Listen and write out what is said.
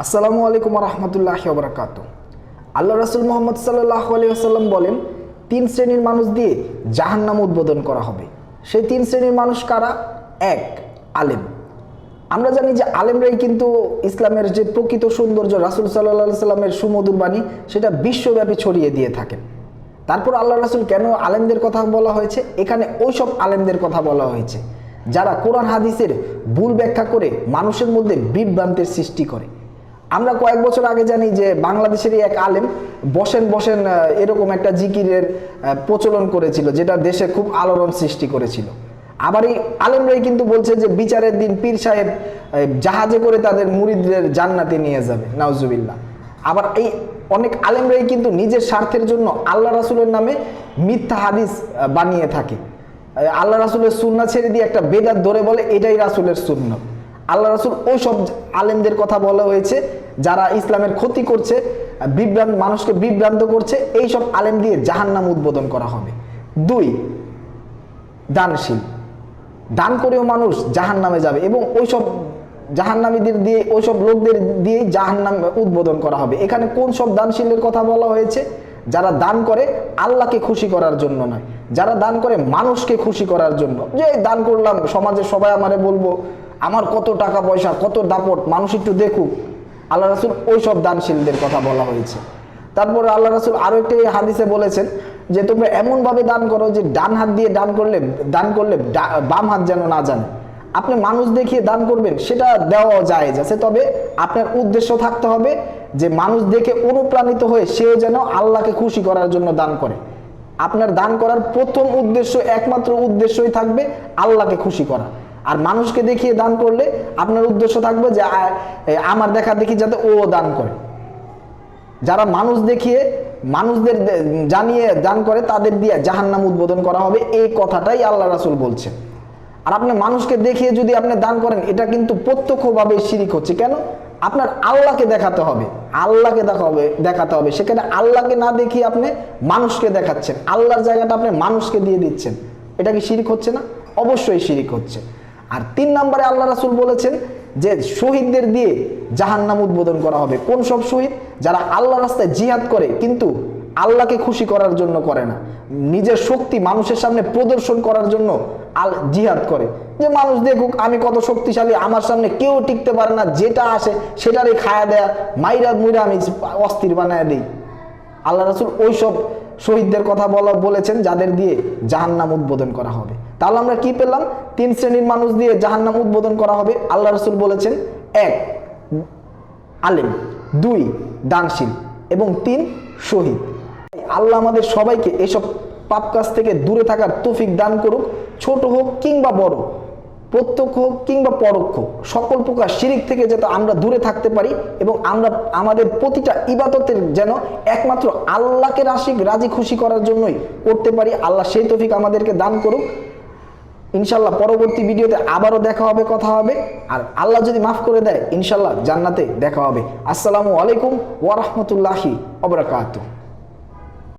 আসসালামু আলাইকুম রহমতুল্লাহি ওয়া বারাকাতুহু। আল্লাহ রাসূল মুহাম্মদ সাল্লাল্লাহু আলাইহি ওয়াসাল্লাম বলেন, তিন শ্রেণীর মানুষ দিয়ে জাহান্নাম উদ্বোধন করা হবে। সেই তিন শ্রেণীর মানুষ কারা? এক, আলেম। আমরা জানি যে আলেমরাই কিন্তু ইসলামের যে প্রকৃত সৌন্দর্য, রাসূল সাল্লাল্লাহু আলাইহি সাল্লামের সুমধুর বাণী, সেটা বিশ্বব্যাপী ছড়িয়ে দিয়ে থাকেন। তারপর আল্লাহ রাসূল কেন আলেমদের কথা বলা হয়েছে? এখানে ওইসব আলেমদের কথা বলা হয়েছে যারা কোরআন হাদিসের ভুল ব্যাখ্যা করে মানুষের মধ্যে বিভ্রান্তির সৃষ্টি করে। আমরা কয়েক বছর আগে জানি যে বাংলাদেশেরই এক আলেম বসেন বসেন এরকম একটা জিকিরের প্রচলন করেছিল, যেটা দেশে খুব আলোড়ন সৃষ্টি করেছিল। আবার এই আলেমরাই কিন্তু বলছে যে বিচারের দিন পীর সাহেব জাহাজে করে তাদের মুরিদদের জান্নাতে নিয়ে যাবে, নাউজুবিল্লাহ। আবার এই অনেক আলেমরাই কিন্তু নিজের স্বার্থের জন্য আল্লাহ রাসূলের নামে মিথ্যা হাদিস বানিয়ে থাকে। আল্লাহ রাসূলের সুন্নাহ ছেড়ে দিয়ে একটা বেদাত ধরে বলে এটাই রাসূলের সুন্নাহ। আল্লাহ রাসূল ওই সব আলেমদের কথা বলা হয়েছে যারা ইসলামের ক্ষতি করছে, মানুষকে বিভ্রান্ত করছে। এই সব আলেম দিয়ে জাহান্নাম উদ্বোধন করা হবে। দুই, দানশীল। দান করেও মানুষ জাহান্নামে যাবে এবং ওইসব জাহান্নামীদের দিয়ে, ওইসব লোকদের দিয়েই জাহান্নাম উদ্বোধন করা হবে। এখানে কোন সব দানশীলের কথা বলা হয়েছে? যারা দান করে আল্লাহকে খুশি করার জন্য নয়, যারা দান করে মানুষকে খুশি করার জন্য। যে দান করলাম, সমাজে সবাই আমারে বলবো আমার কত টাকা পয়সা, কত দাপট, মানুষ একটু দেখুক। আল্লাহ রাসূল ওই সব দানশীলদের কথা বলা হয়েছে। তারপরে আল্লাহ রাসূল আরো একটি হাদিসে বলেছেন যে তোমরা এমনভাবে দান করো যে ডান হাত দিয়ে দান করলে বাম হাত যেন না জানে। আপনি মানুষ দেখিয়ে দান করবেন, সেটা দেওয়া জায়েজ আছে, তবে আপনার উদ্দেশ্য থাকতে হবে যে মানুষ দেখে অনুপ্রাণিত হয়ে সেও যেন আল্লাহকে খুশি করার জন্য দান করে। আপনার দান করার প্রথম উদ্দেশ্য, একমাত্র উদ্দেশ্যই থাকবে আল্লাহকে খুশি করা। আর মানুষকে দেখিয়ে দান করলে আপনার উদ্দেশ্য থাকবে যে আমার দেখা দেখি যাতে ও দান করে। যারা মানুষ দেখিয়ে, মানুষদের জানিয়ে দান করে, তাদের দিয়ে জাহান্নাম উদ্বোধন করা হবে। এই কথাটাই আল্লাহ রাসূল বলছেন। আর আপনি মানুষকে দেখিয়ে যদি আপনি দান করেন, এটা কিন্তু প্রত্যক্ষভাবে শিরিক হচ্ছে। কেন? আপনার আল্লাহকে দেখাতে হবে, আল্লাহকে দেখাতে হবে। সেখানে আল্লাহকে না দেখিয়ে আপনি মানুষকে দেখাচ্ছেন, আল্লাহর জায়গাটা আপনি মানুষকে দিয়ে দিচ্ছেন। এটা কি শিরিক হচ্ছে না? অবশ্যই শিরিক হচ্ছে। আর তিন নম্বরে আল্লাহ রাসূল বলেছেন যে শহীদদের দিয়ে জাহান্নাম উদ্বোধন করা হবে। কোন সব শহীদ? যারা আল্লাহর রাস্তায় জিহাদ করে কিন্তু আল্লাহকে খুশি করার জন্য করে না, নিজের শক্তি মানুষের সামনে প্রদর্শন করার জন্য জিহাদ করে, যে মানুষ দেখুক আমি কত শক্তিশালী, আমার সামনে কেউ টিকতে পারে না, যেটা আসে সেটারই খায়া দেয়া, মাইরা মুইরা আমি অস্থির বানায় দিই। আল্লাহ রাসূল ওই সব শহীদদের কথা বলেছেন যাদের দিয়ে জাহান্নাম উদ্বোধন করা হবে। তাহলে আমরা কি পেলাম? তিন শ্রেণীর মানুষ দিয়ে জাহান্নাম উদ্বোধন করা হবে। আল্লাহ রাসূল বলেছেন, এক, আলেম; দুই, দানশীল; এবং তিন, শহীদ। আল্লাহ আমাদের সবাইকে এসব পাপ কাজ থেকে দূরে থাকার তৌফিক দান করুক। ছোট হোক কিংবা বড়, প্রত্যক্ষ হোক কিংবা পরোক্ষ, সকল প্রকার শিরিক থেকে যাতে আমরা দূরে থাকতে পারি এবং আমরা আমাদের প্রতিটা ইবাদতের যেন একমাত্র আল্লাহকে রাজি খুশি করার জন্যই করতে পারি। আল্লাহ সেই তৌফিক আমাদেরকে দান করুক। ইনশাল্লাহ পরবর্তী ভিডিওতে আবারও দেখা হবে, কথা হবে। আর আল্লাহ যদি মাফ করে দেয়, ইনশাল্লাহ জান্নাতে দেখা হবে। আসসালামু আলাইকুম ওয়া রাহমাতুল্লাহি ওয়া বারাকাতুহু।